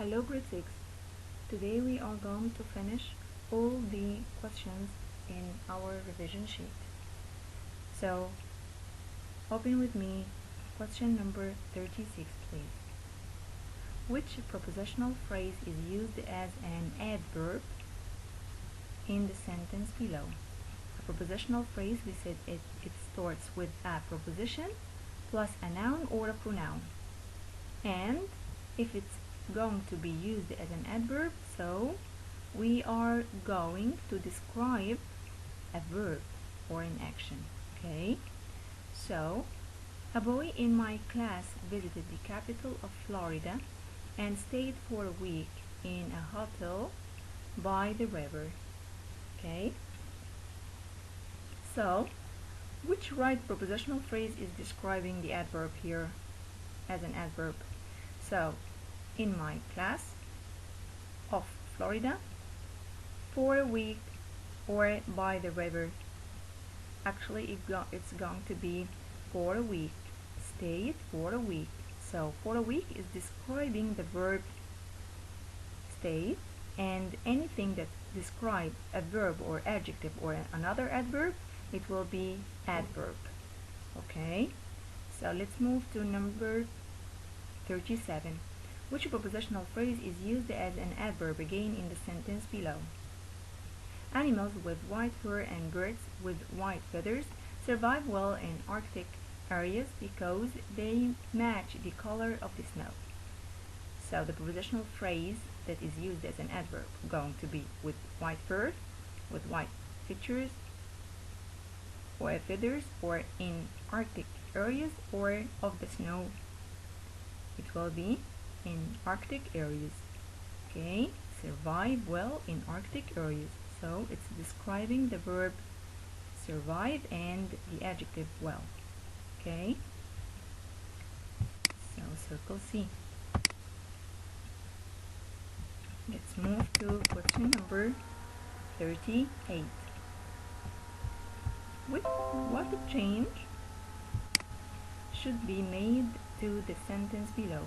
Hello grade 6. Today we are going to finish all the questions in our revision sheet. So open with me question number 36 please. Which prepositional phrase is used as an adverb in the sentence below? A prepositional phrase, we said it starts with a preposition plus a noun or a pronoun. And if it's going to be used as an adverb, so we are going to describe a verb or an action. Okay, so a boy in my class visited the capital of Florida and stayed for a week in a hotel by the river. Okay, so which right prepositional phrase is describing the adverb here as an adverb? So in my class of Florida, for a week, or by the river. Actually it's going to be for a week, stayed for a week. So for a week is describing the verb stayed, and anything that describes a verb or adjective or another adverb, it will be adverb. Okay, so let's move to number 37. Which prepositional phrase is used as an adverb again in the sentence below? Animals with white fur and birds with white feathers survive well in Arctic areas because they match the color of the snow. So the prepositional phrase that is used as an adverb going to be with white fur, with white features, or feathers, or in Arctic areas, or of the snow. It will be in Arctic areas. Okay, survive well in Arctic areas. So it's describing the verb survive and the adjective well. Okay, so circle C. Let's move to question number 38. What change should be made to the sentence below?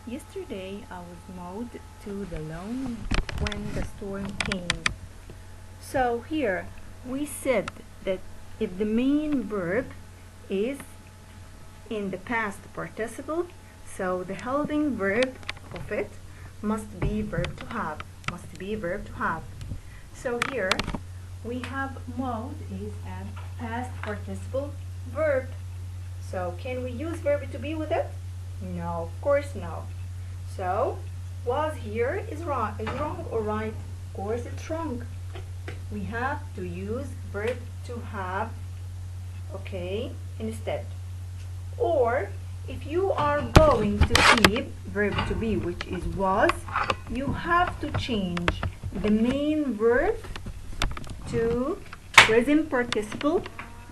Yesterday I was mowed to the lawn when the storm came. So here we said that if the main verb is in the past participle, so the helping verb of it must be verb to have. So here we have mowed is a past participle verb. So can we use verb to be with it? No, of course no. So was here is wrong or right? Of course it's wrong. We have to use verb to have, okay, instead. Or if you are going to keep verb to be, which is was, you have to change the main verb to present participle,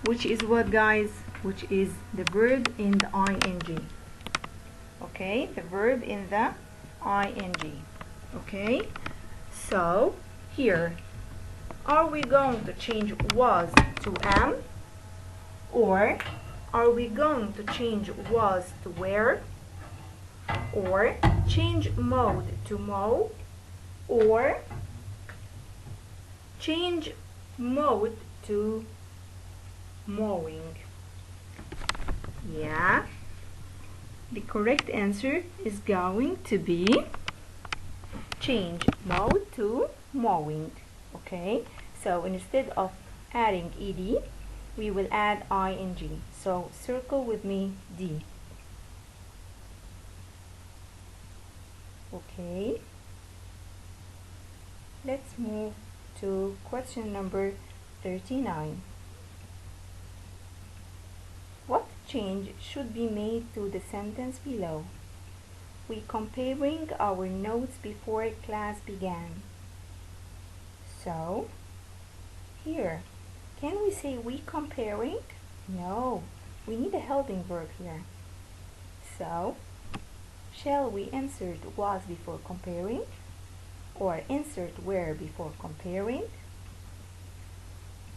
which is what, guys? Which is the verb in the ing. Okay, the verb in the ing. Okay, so here, are we going to change was to am, or are we going to change was to were, or change mowed to mow, or change mowed to mowing? Yeah, the correct answer is going to be change mowed to mowing. Okay, so instead of adding ed, we will add ing. So circle with me D. Okay, let's move to question number 39. What change should be made to the sentence below? We comparing our notes before class began. So here, can we say we comparing? No, we need a helping verb here. So shall we insert was before comparing, or insert were before comparing,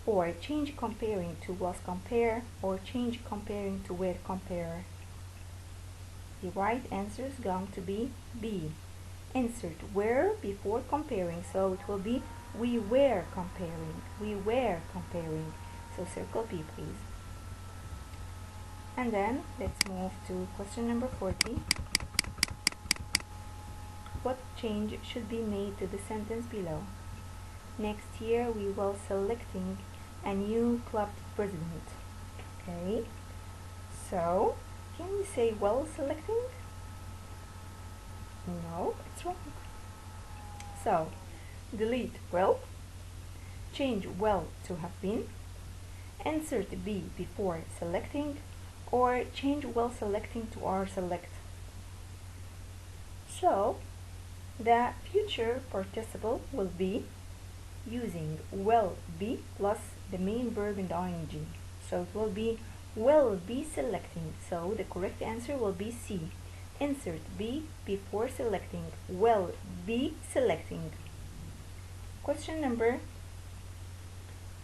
or change comparing to was compare, or change comparing to were compare? The right answer is going to be B. insert were before comparing, so it will be we were comparing, we were comparing. So circle B, please. And then let's move to question number 40. What change should be made to the sentence below? Next year we will selecting a new club president. Okay, so can we say well selecting? No, it's wrong. So delete well, change well to have been, insert be before selecting, or change well selecting to are select. So the future participle will be using will be plus the main verb in the ing. So it will be will be selecting. So the correct answer will be C. Insert be before selecting. Will be selecting. Question number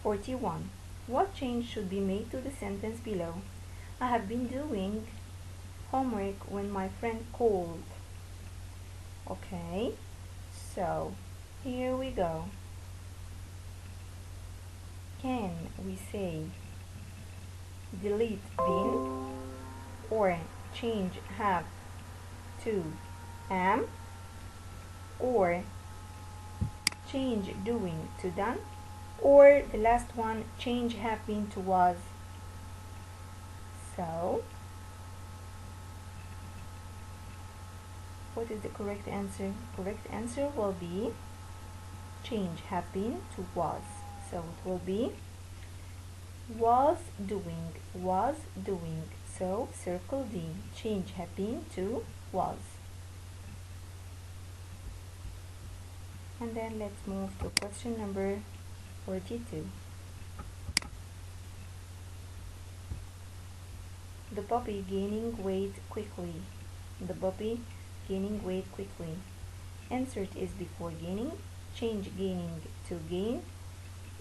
41. What change should be made to the sentence below? I have been doing homework when my friend called. Okay, so here we go. Can we say delete been or change have to am, or change doing to done, or the last one, change have been to was? So what is the correct answer? Correct answer will be change have been to was. So it will be was doing, was doing. So circle D, change have been to was. And then let's move to question number 42. The puppy gaining weight quickly. The puppy gaining weight quickly. Insert is before gaining, change gaining to gain,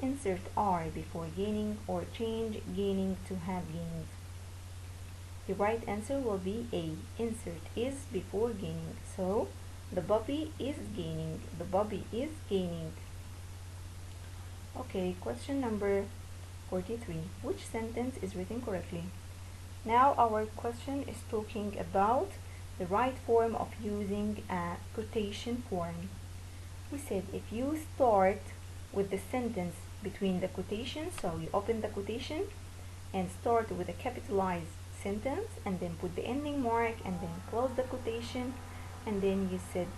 insert are before gaining, or change gaining to have gained. The right answer will be A. Insert is before gaining. So the puppy is gaining. The puppy is gaining. Okay, question number 43. Which sentence is written correctly? Now our question is talking about the right form of using a quotation form. We said if you start with the sentence between the quotations, so you open the quotation and start with a capitalized sentence and then put the ending mark and then close the quotation, and then you said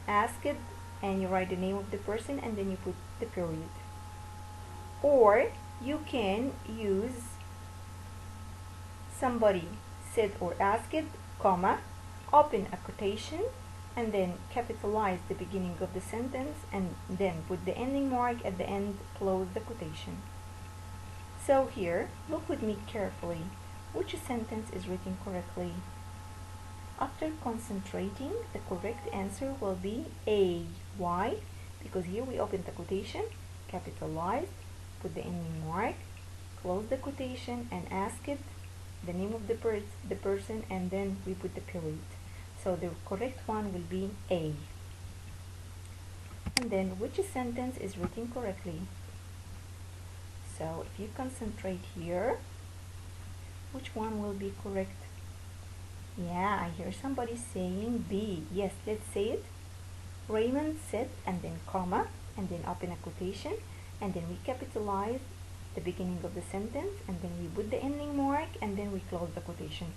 ask it and you write the name of the person and then you put the period. Or you can use somebody said or asked, comma, open a quotation and then capitalize the beginning of the sentence and then put the ending mark at the end, close the quotation. So here, look with me carefully. Which sentence is written correctly? After concentrating, the correct answer will be A. Why? Because here we open the quotation, capitalized, put the ending mark, close the quotation and ask it the name of the person, and then we put the period. So the correct one will be A. And then which sentence is written correctly? So if you concentrate here, which one will be correct? Yeah, I hear somebody saying B. Yes, let's say it. Raymond said, and then comma, and then open a quotation, and then we capitalize the beginning of the sentence, and then we put the ending mark, and then we close the quotation.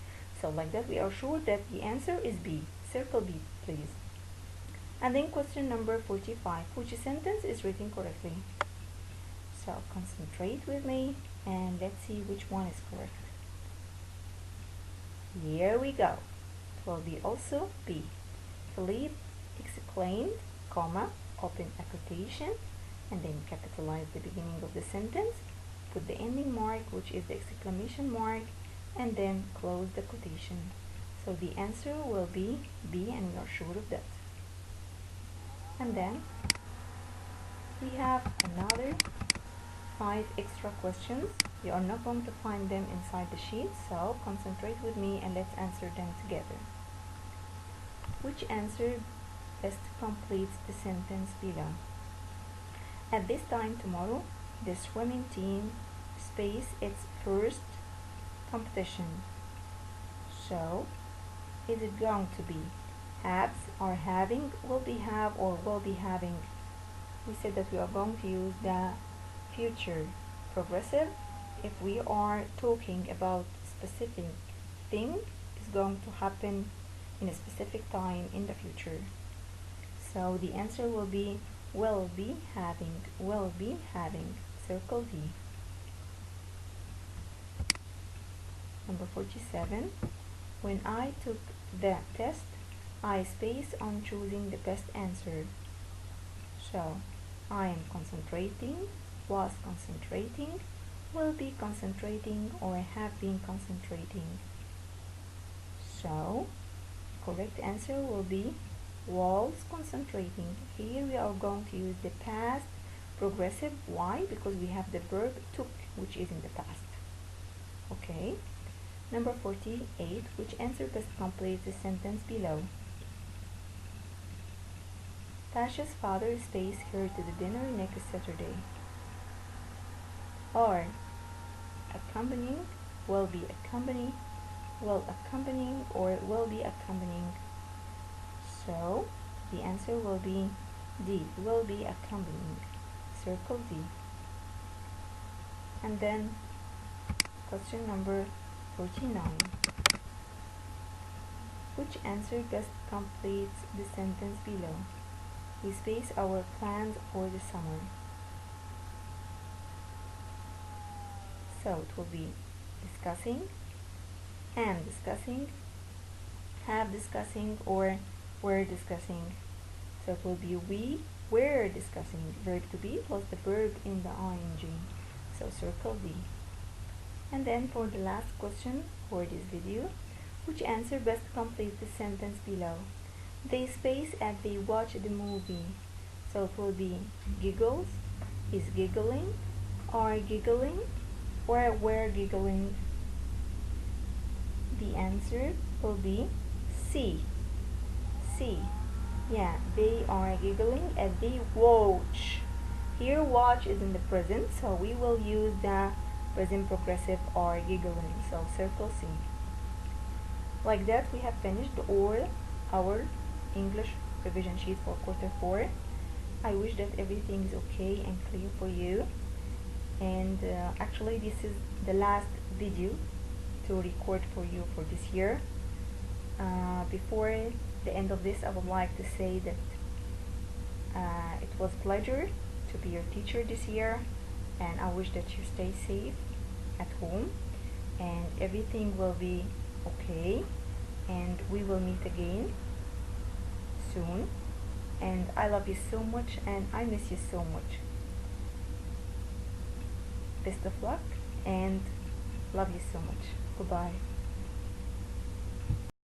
So like that we are sure that the answer is B. Circle B, please. And then question number 45. Which sentence is written correctly? So concentrate with me and let's see which one is correct. Here we go. It will be also B. Philippe exclaimed, comma, open a quotation, and then capitalize the beginning of the sentence, put the ending mark, which is the exclamation mark, and then close the quotation. So the answer will be B, and we are sure of that. And then we have another 5 extra questions. You are not going to find them inside the sheet, so concentrate with me and let's answer them together. Which answer best completes the sentence below. At this time tomorrow, the swimming team space its first competition. So, is it going to be haves or having, will be have or will be having? We said that we are going to use the future progressive if we are talking about specific thing is going to happen in a specific time in the future. So the answer will be having, will be having. Circle D. Number 47. When I took the test, I spaced on choosing the best answer. So I am concentrating, was concentrating, will be concentrating, or have been concentrating. So correct answer will be was concentrating. Here we are going to use the past progressive. Why? Because we have the verb took, which is in the past. Okay. Number 48. Which answer best completes the sentence below? Tasha's father stays here to the dinner next Saturday. Or accompanying, will be accompany, will accompanying, or will be accompanying. So the answer will be D, will be accompanying. Circle D. And then question number 49. Which answer best completes the sentence below? We space our plans for the summer. So it will be discussing, am discussing, have discussing, or were discussing. So it will be we were discussing, verb to be plus the verb in the ing. So circle D. And then for the last question for this video, which answer best completes the sentence below? They space as they watch the movie. So it will be giggles, is giggling, are giggling, or were giggling. The answer will be C. C. Yeah, they are giggling as they watch. Here watch is in the present, so we will use the present progressive or giggling. So circle C. Like that we have finished all our English revision sheet for quarter 4. I wish that everything is okay and clear for you. And actually this is the last video to record for you for this year. Before the end of this, I would like to say that it was a pleasure to be your teacher this year, and I wish that you stay safe at home and everything will be okay, and we will meet again soon. And I love you so much and I miss you so much. Best of luck and love you so much. Goodbye.